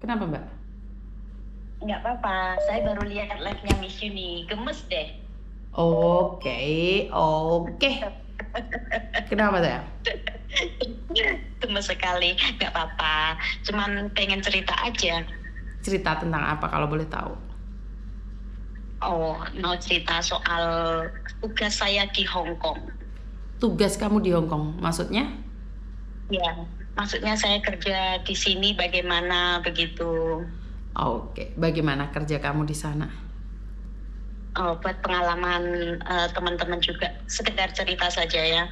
Kenapa, Mbak? Nggak apa-apa, saya baru lihat live-nya Miss Yuni, gemes deh. Oke. Kenapa sayang? Gemes sekali, nggak apa-apa. Cuman pengen cerita aja. Cerita tentang apa kalau boleh tahu? Oh, mau cerita soal tugas saya di Hong Kong. Tugas kamu di Hong Kong, maksudnya? Ya, maksudnya saya kerja di sini bagaimana begitu. Oke, bagaimana kerja kamu di sana? Oh, buat pengalaman teman-teman juga, sekedar cerita saja ya.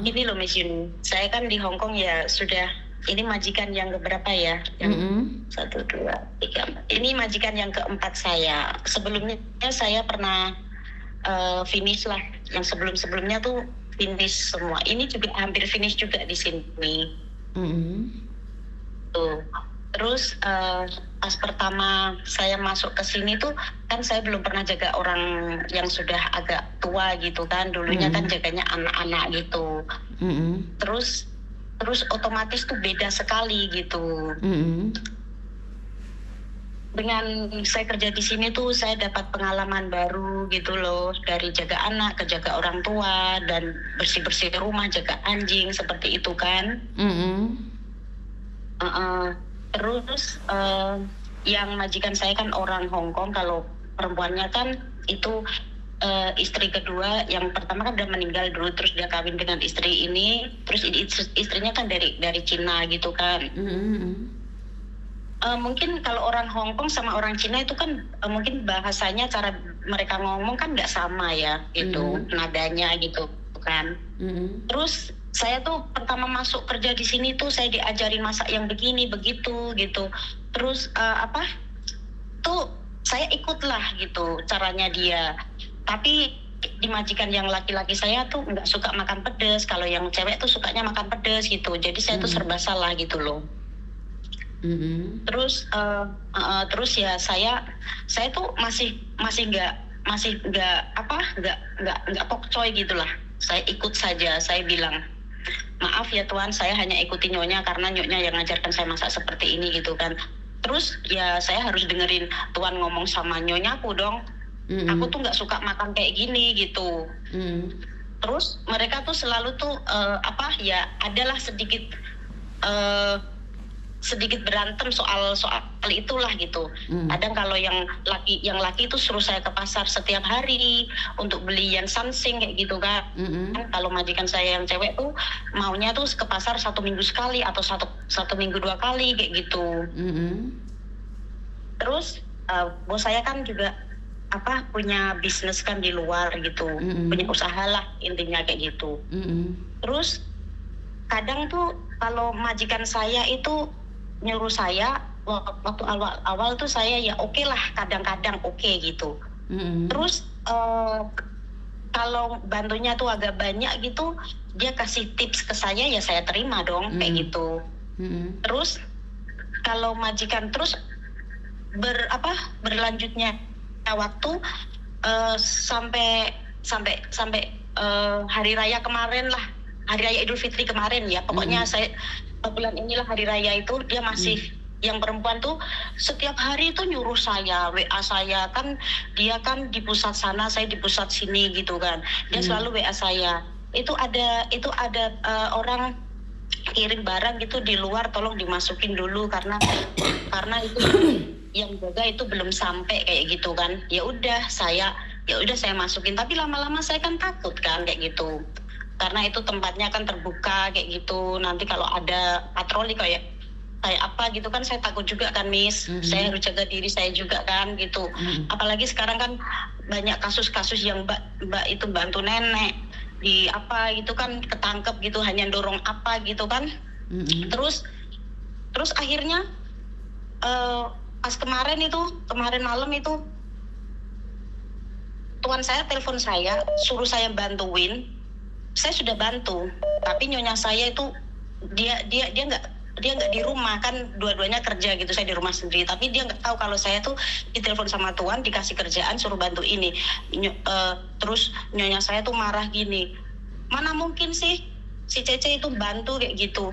Ini loh Miss Yuni, saya kan di Hong Kong ya sudah, ini majikan yang keberapa ya? Yang 1, 2, 3, 4. Ini majikan yang keempat saya. Sebelumnya saya pernah finish lah, yang sebelum-sebelumnya tuh finish semua. Ini juga hampir finish juga di sini. Tuh. Terus pas pertama saya masuk ke sini tuh kan saya belum pernah jaga orang yang sudah agak tua gitu kan. Dulunya kan jaganya anak-anak gitu. Terus otomatis tuh beda sekali gitu. Dengan saya kerja di sini tuh saya dapat pengalaman baru gitu loh, dari jaga anak ke jaga orang tua dan bersih-bersih rumah, jaga anjing seperti itu kan. Terus yang majikan saya kan orang Hong Kong, kalau perempuannya kan itu istri kedua, yang pertama kan udah meninggal dulu, terus dia kawin dengan istri ini, terus istrinya kan dari Cina gitu kan. Mungkin kalau orang Hong Kong sama orang Cina itu kan mungkin bahasanya, cara mereka ngomong kan nggak sama ya gitu, nadanya gitu kan. Terus saya tuh pertama masuk kerja di sini tuh saya diajarin masak yang begini begitu gitu. Terus tuh saya ikutlah gitu caranya dia. Tapi di majikan yang laki-laki saya tuh nggak suka makan pedas. Kalau yang cewek tuh sukanya makan pedas gitu. Jadi saya tuh serba salah gitu loh. Terus ya saya tuh masih nggak pokcoy gitulah. Saya ikut saja. Saya bilang, maaf ya Tuan, saya hanya ikuti nyonya karena nyonya yang ngajarkan saya masak seperti ini gitu kan. Terus ya saya harus dengerin Tuan ngomong sama nyonyaku dong. Aku tuh nggak suka makan kayak gini gitu. Terus mereka tuh selalu tuh adalah sedikit berantem soal itulah gitu. Kadang kalau yang laki itu suruh saya ke pasar setiap hari untuk beli yang sansing kayak gitu kan. Kalau majikan saya yang cewek tuh maunya tuh ke pasar 1 minggu sekali atau satu minggu 2 kali kayak gitu. Terus bos saya kan juga punya bisnis kan di luar gitu, punya usaha lah intinya kayak gitu. Terus kadang tuh kalau majikan saya itu nyuruh saya, waktu awal tuh saya ya oke lah, kadang-kadang oke gitu. Terus kalau bantunya tuh agak banyak gitu, dia kasih tips ke saya ya saya terima dong kayak gitu. Terus kalau majikan terus berlanjutnya waktu sampai hari raya kemarin lah, hari raya Idul Fitri kemarin ya, pokoknya saya bulan inilah hari raya itu dia masih yang perempuan tuh setiap hari itu nyuruh saya, WA saya kan, dia kan di pusat sana, saya di pusat sini gitu kan. Dia selalu WA saya. Itu ada orang kirim barang gitu di luar, tolong dimasukin dulu karena itu yang jaga itu belum sampai kayak gitu kan. Ya udah saya masukin, tapi lama-lama saya kan takut kan kayak gitu. Karena itu tempatnya kan terbuka kayak gitu. Nanti kalau ada patroli kayak apa gitu kan, saya takut juga kan Miss. Saya harus jaga diri saya juga kan gitu. Apalagi sekarang kan banyak kasus-kasus yang mbak itu bantu nenek di apa gitu kan, ketangkep gitu hanya dorong apa gitu kan. Terus akhirnya pas kemarin malam itu tuan saya telepon saya, suruh saya bantuin. Saya sudah bantu, tapi nyonya saya itu dia nggak di rumah kan, dua-duanya kerja gitu, saya di rumah sendiri, tapi dia nggak tahu kalau saya tuh ditelepon sama tuan, dikasih kerjaan suruh bantu ini. Terus nyonya saya tuh marah gini, mana mungkin sih si Cece itu bantu kayak gitu.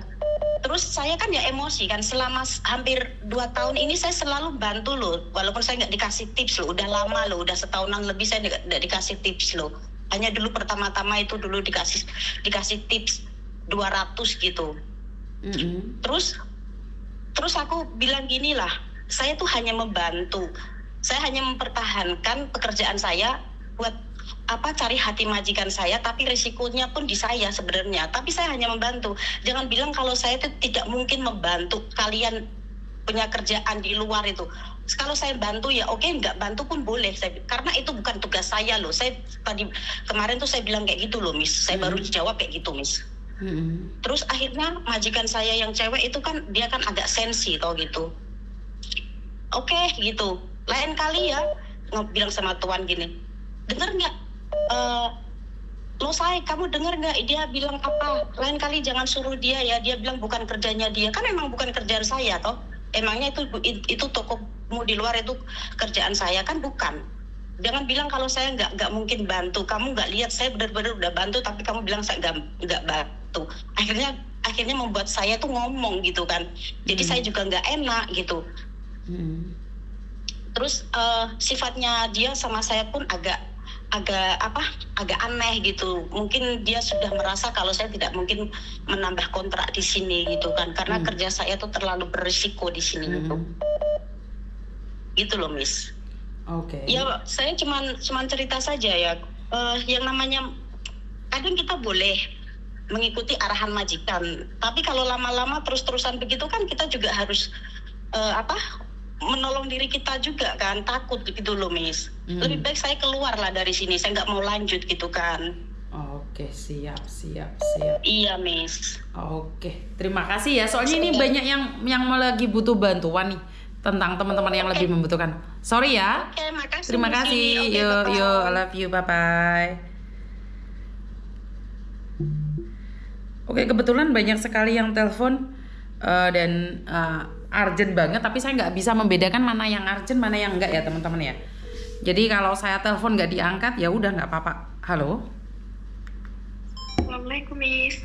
Terus saya kan ya emosi kan, selama hampir 2 tahun ini saya selalu bantu loh, walaupun saya nggak dikasih tips loh, udah lama loh, udah setahunan lebih saya nggak dikasih tips loh. Hanya dulu pertama-tama itu dulu dikasih tips 200 gitu. Terus aku bilang gini lah, saya tuh hanya membantu, saya hanya mempertahankan pekerjaan saya buat cari hati majikan saya, tapi risikonya pun di saya sebenarnya. Tapi saya hanya membantu. Jangan bilang kalau saya itu tidak mungkin membantu kalian punya kerjaan di luar itu. Kalau saya bantu ya oke, nggak bantu pun boleh. Karena itu bukan tugas saya loh. Saya kemarin tuh saya bilang kayak gitu loh, Miss. Saya baru dijawab kayak gitu, Miss. Terus akhirnya majikan saya yang cewek itu kan dia kan agak sensi tau gitu. Oke gitu. Lain kali ya bilang sama tuan gini, dengar nggak? Lo say, kamu dengar nggak? Dia bilang apa? Lain kali jangan suruh dia ya. Dia bilang bukan kerjanya dia. Kan emang bukan kerjaan saya toh. Emangnya itu tokomu di luar itu kerjaan saya kan bukan. Jangan bilang kalau saya nggak mungkin bantu. Kamu nggak lihat saya benar-benar udah bantu, tapi kamu bilang saya nggak bantu. Akhirnya membuat saya tuh ngomong gitu kan. Jadi saya juga nggak enak gitu. Terus sifatnya dia sama saya pun agak aneh gitu. Mungkin dia sudah merasa kalau saya tidak mungkin menambah kontrak di sini gitu kan, karena kerja saya tuh terlalu berisiko di sini gitu loh, Miss. Oke. Ya saya cuman cerita saja ya. Yang namanya kadang kita boleh mengikuti arahan majikan, tapi kalau lama-lama terus-terusan begitu kan kita juga harus menolong diri kita juga kan, takut gitu loh, Miss. Lebih baik saya keluar lah dari sini, saya nggak mau lanjut gitu kan. Oke, siap. Iya, Miss. Oke, terima kasih ya. Soalnya ini banyak yang lagi butuh bantuan nih tentang teman-teman yang lebih membutuhkan. Sorry ya. Oke, makasih. Terima kasih. Yo, I love you. Bye. Oke, kebetulan banyak sekali yang telepon dan urgent banget, tapi saya nggak bisa membedakan mana yang urgent mana yang enggak ya teman-teman ya. Jadi kalau saya telepon nggak diangkat ya udah nggak apa-apa. Halo. Assalamualaikum, Miss.